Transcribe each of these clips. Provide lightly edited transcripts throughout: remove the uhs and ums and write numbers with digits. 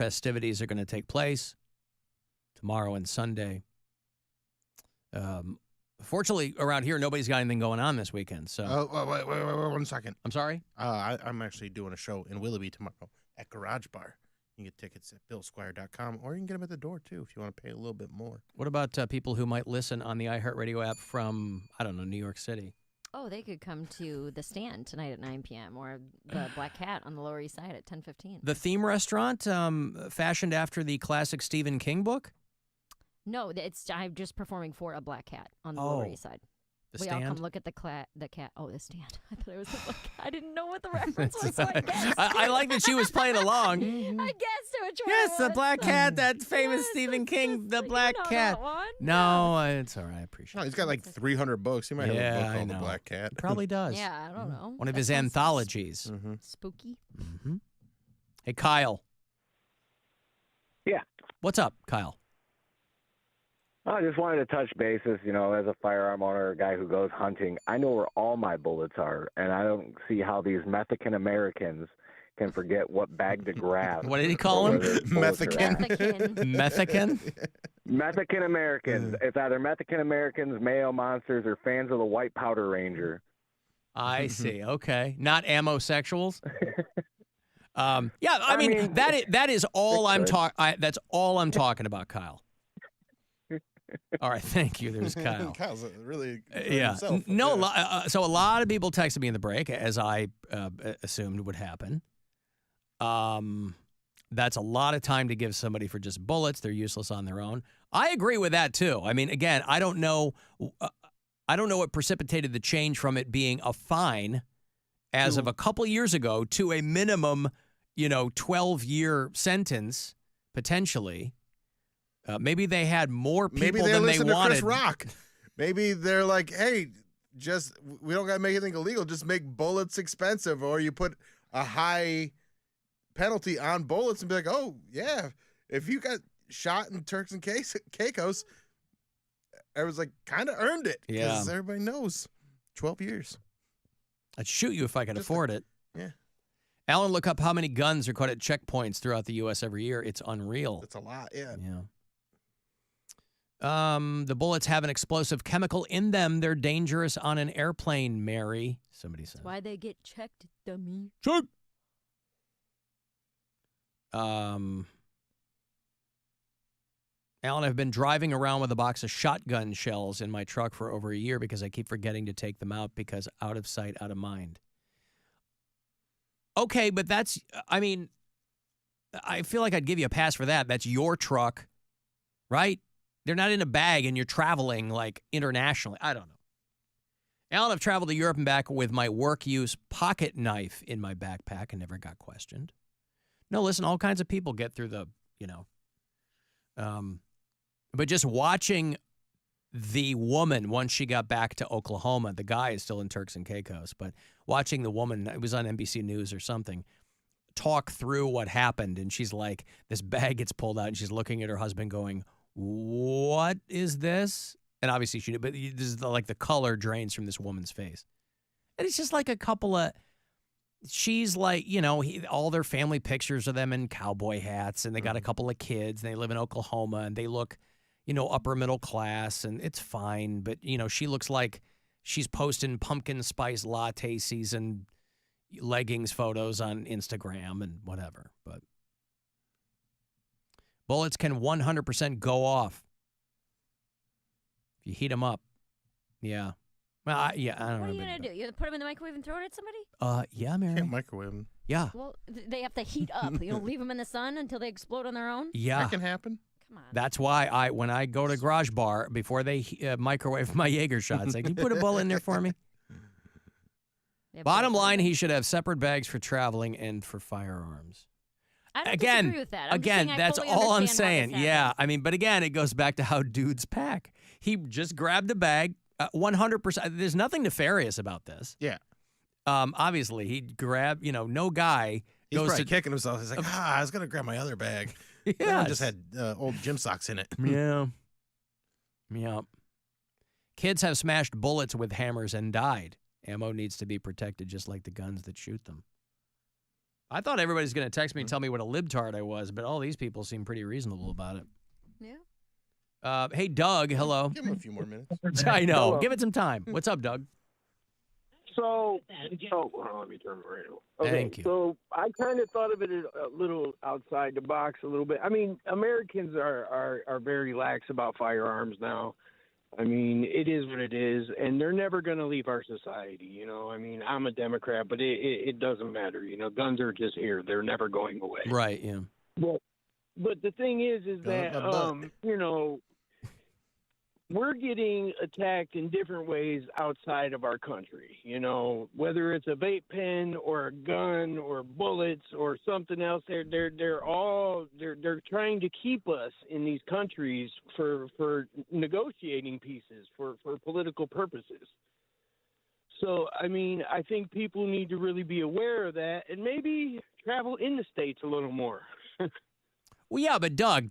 Festivities are going to take place tomorrow and Sunday. Fortunately, around here, nobody's got anything going on this weekend. So, wait, 1 second. I'm sorry? I'm actually doing a show in Willoughby tomorrow at Garage Bar. You can get tickets at billsquire.com, or you can get them at the door, too, if you want to pay a little bit more. What about people who might listen on the iHeartRadio app from, I don't know, New York City? Oh, they could come to The Stand tonight at 9 p.m. or the Black Cat on the Lower East Side at 10:15. The Theme Restaurant, fashioned after the classic Stephen King book? No, I'm just performing for a Black Cat on the Lower East Side. The We Stand? all come look at the cat. Oh, The Stand. I thought it was the Black Cat. I didn't know what the reference was, so I guessed. I like that she was playing along. I guessed which one Yes, it the was. Black Cat, that famous Yes, Stephen it's King, just the like, Black you know Cat. that one? No, it's all right. I appreciate Oh, it. he's got like 300 books. He might have a book called The Black Cat. Probably does. Yeah, I don't know. One of That his sounds anthologies. Spooky. Mm-hmm. Hey, Kyle. Yeah. What's up, Kyle? I just wanted to touch bases, as a firearm owner, a guy who goes hunting. I know where all my bullets are, and I don't see how these Mexican Americans can forget what bag to grab. What did he call him? Mexican. Mexican? Mexican Americans. It's either Mexican Americans, Mayo Monsters, or fans of the White Powder Ranger. I see. Okay. Not ammosexuals? Yeah, I mean that is all I'm talking. That's all I'm talking about, Kyle. All right, thank you. There's Kyle. Kyle's really yeah. himself. No, so a lot of people texted me in the break, as I assumed would happen. That's a lot of time to give somebody for just bullets. They're useless on their own. I agree with that too. I mean, again, I don't know what precipitated the change from it being a fine as of a couple years ago to a minimum, 12-year sentence potentially. Maybe they had more people than they wanted. To Chris Rock. Maybe they're like, hey, we don't got to make anything illegal. Just make bullets expensive, or you put a high penalty on bullets and be like, oh, yeah, if you got shot in Turks and Caicos, I was like, kind of earned it. Yeah. Because everybody knows 12 years. I'd shoot you if I could afford it. Yeah. Alan, look up how many guns are caught at checkpoints throughout the U.S. every year. It's unreal. It's a lot, yeah. Yeah. The bullets have an explosive chemical in them. They're dangerous on an airplane, Mary. Somebody said. That's why they get checked, dummy. Check. Alan, I've been driving around with a box of shotgun shells in my truck for over a year because I keep forgetting to take them out because out of sight, out of mind. Okay, but I feel like I'd give you a pass for that. That's your truck, right? They're not in a bag and you're traveling like internationally. I don't know. Alan, I've traveled to Europe and back with my work use pocket knife in my backpack and never got questioned. No, listen, all kinds of people get through the, but just watching the woman, once she got back to Oklahoma, the guy is still in Turks and Caicos, but watching the woman, it was on NBC News or something, talk through what happened. And she's like, this bag gets pulled out and she's looking at her husband going, what is this? And obviously she did, but this is like the color drains from this woman's face. And it's just like a couple of, she's like, all their family pictures of them in cowboy hats and they got a couple of kids and they live in Oklahoma and they look, upper middle class and it's fine. But, she looks like she's posting pumpkin spice latte season leggings photos on Instagram and whatever. But bullets can 100% go off if you heat them up. Yeah. Well, I don't know. What are you going to do? You put them in the microwave and throw it at somebody? Yeah, Mary. Can't microwave them. Yeah. Well, they have to heat up. You don't leave them in the sun until they explode on their own? Yeah. That can happen. Come on. That's why when I go to Garage Bar, before they microwave my Jaeger shots, like, can you put a bullet in there for me? Bottom line, he should have separate bags for traveling and for firearms. I don't disagree with that. I'm just saying I that's fully all I'm understand why saying. this Yeah, happens. but again, it goes back to how dudes pack. He just grabbed a bag, 100%. There's nothing nefarious about this. Yeah. Obviously, he grabbed, no guy He's goes probably to kicking himself. He's like, I was going to grab my other bag. Yeah, I just had old gym socks in it. Yeah. Yeah. Kids have smashed bullets with hammers and died. Ammo needs to be protected just like the guns that shoot them. I thought everybody's going to text me and tell me what a libtard I was, but all these people seem pretty reasonable about it. Yeah. Hey, Doug, hello. Give him a few more minutes. I know. Hello. Give it some time. What's up, Doug? So, hold on, let me turn the radio. Okay, Thank you. So I kind of thought of it a little outside the box a little bit. I mean, Americans are very lax about firearms now. I mean, it is what it is, and they're never going to leave our society. You know, I mean, I'm a Democrat, but it doesn't matter. You know, guns are just here; they're never going away. Right, yeah. But the thing is that you know, we're getting attacked in different ways outside of our country. You know, whether it's a vape pen or a gun or bullets or something else, they're trying to keep us in these countries for negotiating pieces for political purposes. So, I mean, I think people need to really be aware of that and maybe travel in the States a little more. Well, yeah, but Doug,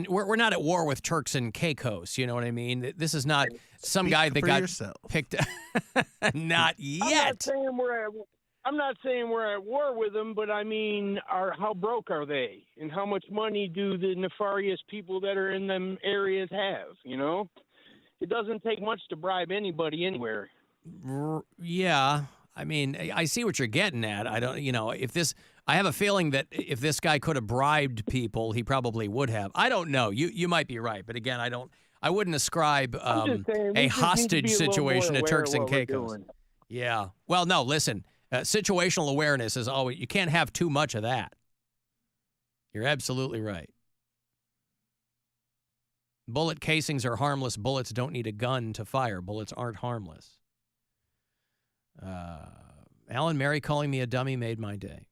we're not at war with Turks and Caicos. You know what I mean? This is not some Speak guy that for got yourself. picked. Not yet. I'm not saying we're at war with them, but I mean, how broke are they, and how much money do the nefarious people that are in them areas have? You know, it doesn't take much to bribe anybody anywhere. Yeah, I mean, I see what you're getting at. I don't, I have a feeling that if this guy could have bribed people, he probably would have. I don't know. You might be right, but again, I wouldn't ascribe a hostage situation to Turks and Caicos. Yeah. Well, no, listen, situational awareness is always, you can't have too much of that. You're absolutely right. Bullet casings are harmless. Bullets don't need a gun to fire. Bullets aren't harmless. Alan, Mary calling me a dummy made my day.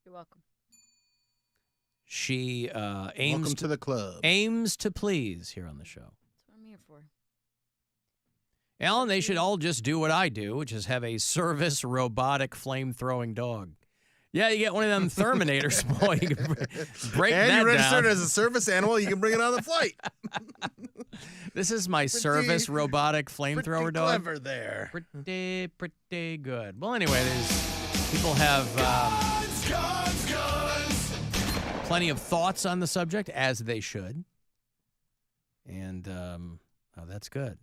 You're welcome. She Welcome to the club. aims to please here on the show. That's what I'm here for. Alan, they should all just do what I do, which is have a service robotic flame-throwing dog. Yeah, you get one of them Terminators, boy. You can break And that you registered down. as a service animal, you can bring it on the flight. This is my service robotic flamethrower dog. Clever there. Pretty good. Well, anyway, people have plenty of thoughts on the subject, as they should. And that's good.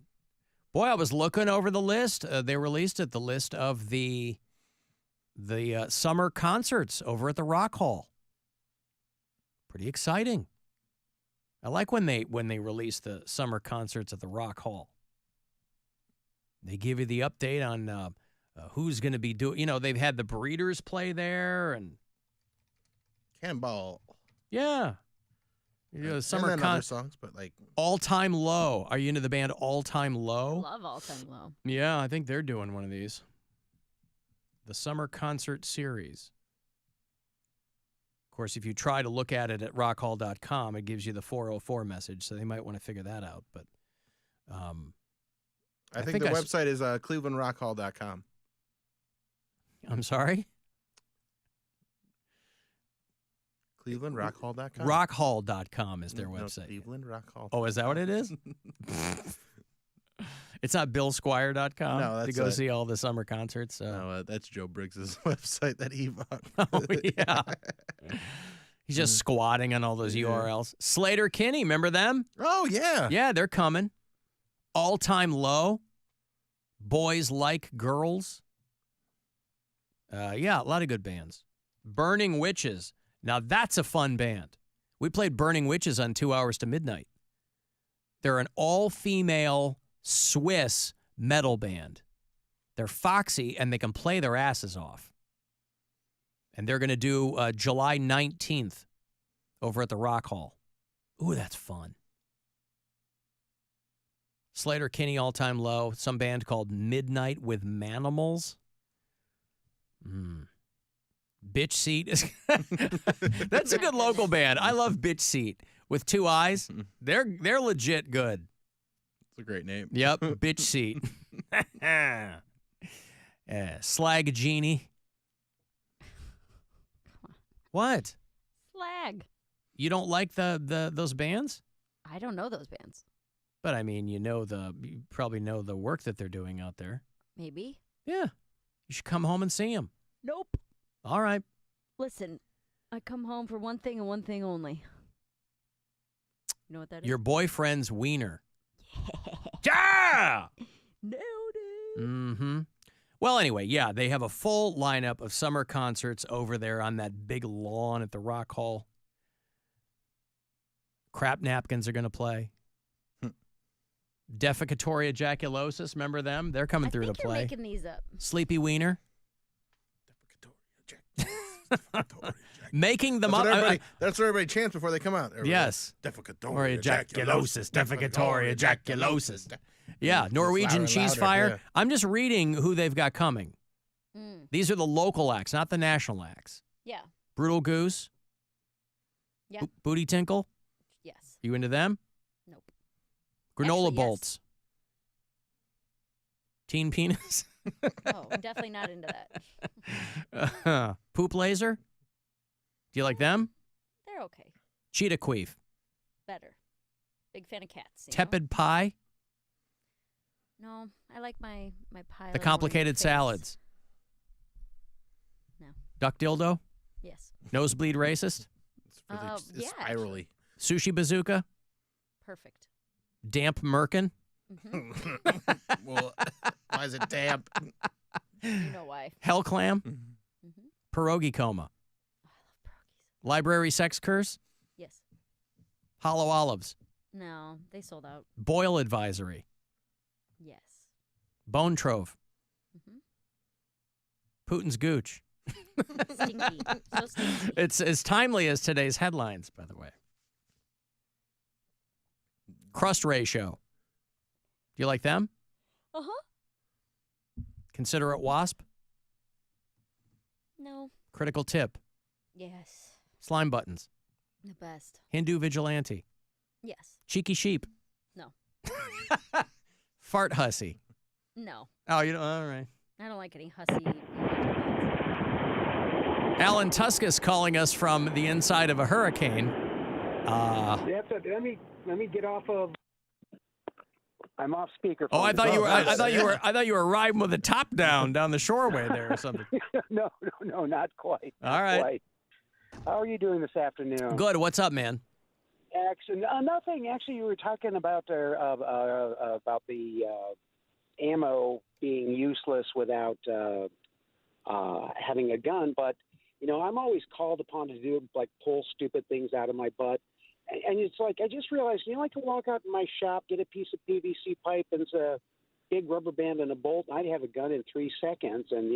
Boy, I was looking over the list. They released it, the list of the summer concerts over at the Rock Hall. Pretty exciting. I like when they release the summer concerts at the Rock Hall. They give you the update on who's going to be doing. You know, they've had the Breeders play there, and Cannonball. yeah, summer and then other songs, but like All Time Low. Are you into the band All Time Low? Love All Time Low. Yeah, I think they're doing one of these. The summer concert series. Of course, if you try to look at it at rockhall.com, it gives you the 404 message, so they might want to figure that out. But I think the website is clevelandrockhall.com. I'm sorry? clevelandrockhall.com. Rockhall.com is their No, website. Cleveland Rockhall. Oh, is that what it is? It's not billsquire.com No, that's to go a- see all the summer concerts. No, that's Joe Briggs's website that he bought. Oh, yeah. He's just squatting on all those Yeah. URLs. Slater Kinney, remember them? Oh, yeah. Yeah, they're coming. All Time Low. Boys Like Girls. Yeah, a lot of good bands. Burning Witches. Now, that's a fun band. We played Burning Witches on 2 Hours to Midnight. They're an all-female Swiss metal band. They're foxy, and they can play their asses off. And they're going to do July 19th over at the Rock Hall. Ooh, that's fun. Slater Kinney, All Time Low. Some band called Midnight with Manimals. Bitch Seat. That's a good local band. I love Bitch Seat. With two eyes. They're legit good. It's a great name. Yep, Bitch Seat. Slag Genie. What? Slag. You don't like those bands? I don't know those bands. But I mean, you probably know the work that they're doing out there. Maybe. Yeah. You should come home and see them. Nope. All right. Listen, I come home for one thing and one thing only. You know what that is? Your boyfriend's wiener. Yeah! Nailed it. Mm-hmm. Well, anyway, yeah, they have a full lineup of summer concerts over there on that big lawn at the Rock Hall. Crap Napkins are going to play. Defecatory ejaculosis, remember them? They're coming through to play. You're making these up. Sleepy Wiener. Making them up. That's what everybody chants before they come out. Everybody, yes. Defecatory ejaculosis. Defecatory ejaculosis. Yeah, Just Norwegian louder, Cheese louder, Fire. yeah. I'm just reading who they've got coming. These are the local acts, not the national acts. Yeah. Brutal Goose. Yeah. Booty Tinkle. Yes. You into them? Nope. Granola Actually, yes. Bolts. Teen Penis. Oh, definitely not into that. Poop Laser. Do you like them? They're okay. Cheetah Queef. Better. Big fan of cats. Tepid Pie. No, I like my pie. The Complicated Salads. No. Duck Dildo. Yes. Nosebleed Racist. It's Yeah, spirally. Sushi Bazooka. Perfect. Damp Merkin. Well, why is it damp? You know why. Hell Clam. Pierogi Coma. Oh, I love pierogies. Library Sex Curse. Yes. Hollow Olives. No, they sold out. Boil Advisory. Yes. Bone Trove. Putin's Gooch. Stinky. So stinky. It's as timely as today's headlines, by the way. Crust Ratio. Do you like them? Considerate Wasp. No. Critical Tip. Yes. Slime Buttons. The best. Hindu Vigilante. Yes. Cheeky Sheep. No. Fart Hussy. No. Oh, you don't? All right. I don't like any hussy. Alan Tuskus calling us from the inside of a hurricane. That's it. Let me get off of. I'm off speaker. Oh, I thought you were. I thought you were riding with the top down the shoreway there or something. No, not quite. All right. Quite. How are you doing this afternoon? Good. What's up, man? Actually, nothing. Actually, you were talking about the ammo being useless without having a gun, but I'm always called upon to do pull stupid things out of my butt. And it's like, I just realized, I can walk out in my shop, get a piece of PVC pipe and a big rubber band and a bolt, and I'd have a gun in 3 seconds and,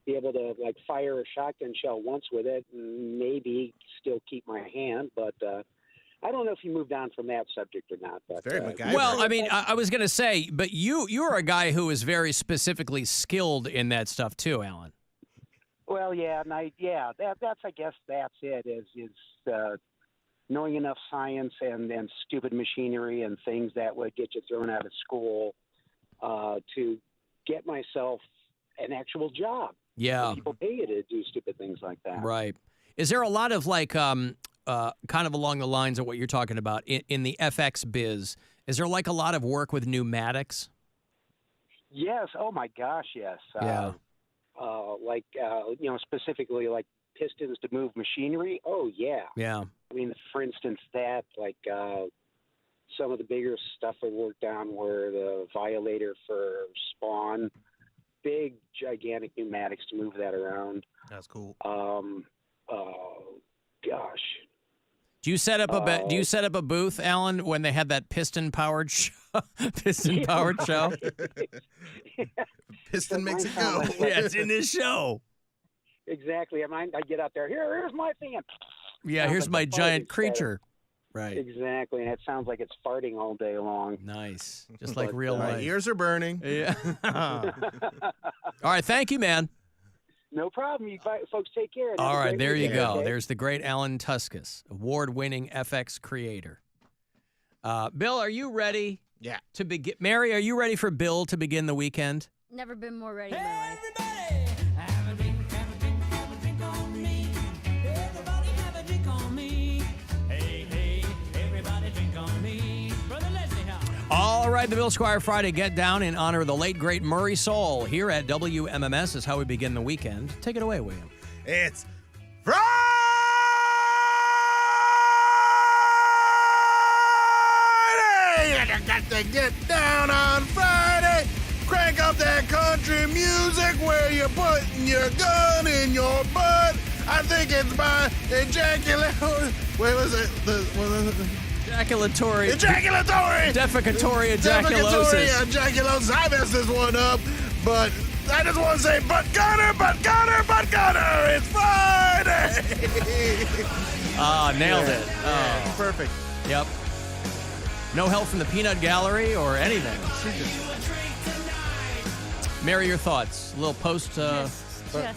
be able to, fire a shotgun shell once with it and maybe still keep my hand. But I don't know if you moved on from that subject or not. But, Very MacGyver. Well, I mean, I was going to say, but you're a guy who is very specifically skilled in that stuff too, Alan. Well, yeah, and that's I guess that's it, is knowing enough science and stupid machinery and things that would get you thrown out of school to get myself an actual job. Yeah. People pay you to do stupid things like that. Right. Is there a lot of kind of along the lines of what you're talking about in the FX biz? Is there a lot of work with pneumatics? Yes. Oh my gosh. Yes. Yeah. Specifically pistons to move machinery. Oh yeah. Yeah. I mean, for instance, that some of the bigger stuff I worked on were the violator for spawn, big gigantic pneumatics to move that around. That's cool. Gosh. Do you set up a booth, Alan, when they had that piston powered show? Piston powered show. Piston makes it go. Yeah, it's in this show. Exactly. I get out there. Here's my thing. Yeah, here's my giant creature. Right. Exactly, and it sounds like it's farting all day long. Nice, just like real life. My ears are burning. Yeah. All right, thank you, man. No problem. You folks take care. All right, there you go. Okay? There's the great Alan Tuskus, award-winning FX creator. Bill, are you ready? Yeah. To begin, Mary, are you ready for Bill to begin the weekend? Never been more ready in my life. Have a drink on me. Everybody have a drink on me. Hey, everybody drink on me. Brother Leslie, how? All right, the Bill Squire Friday Get Down in honor of the late, great Murray Soul here at WMMS is how we begin the weekend. Take it away, William. It's Friday! I got to get down on Friday. Crank up that country music where you're putting your gun in your butt. I think it's by ejaculatory. Wait, was it? Ejaculatory. Ejaculatory. Defecatory Defecatory ejaculosis. ejaculosis. I messed this one up, but I just want to say, but Gunner, it's Friday. Nailed it. Yeah, it's perfect. Yep. No help from the peanut gallery or anything. Mary, your thoughts? A little post. Just what a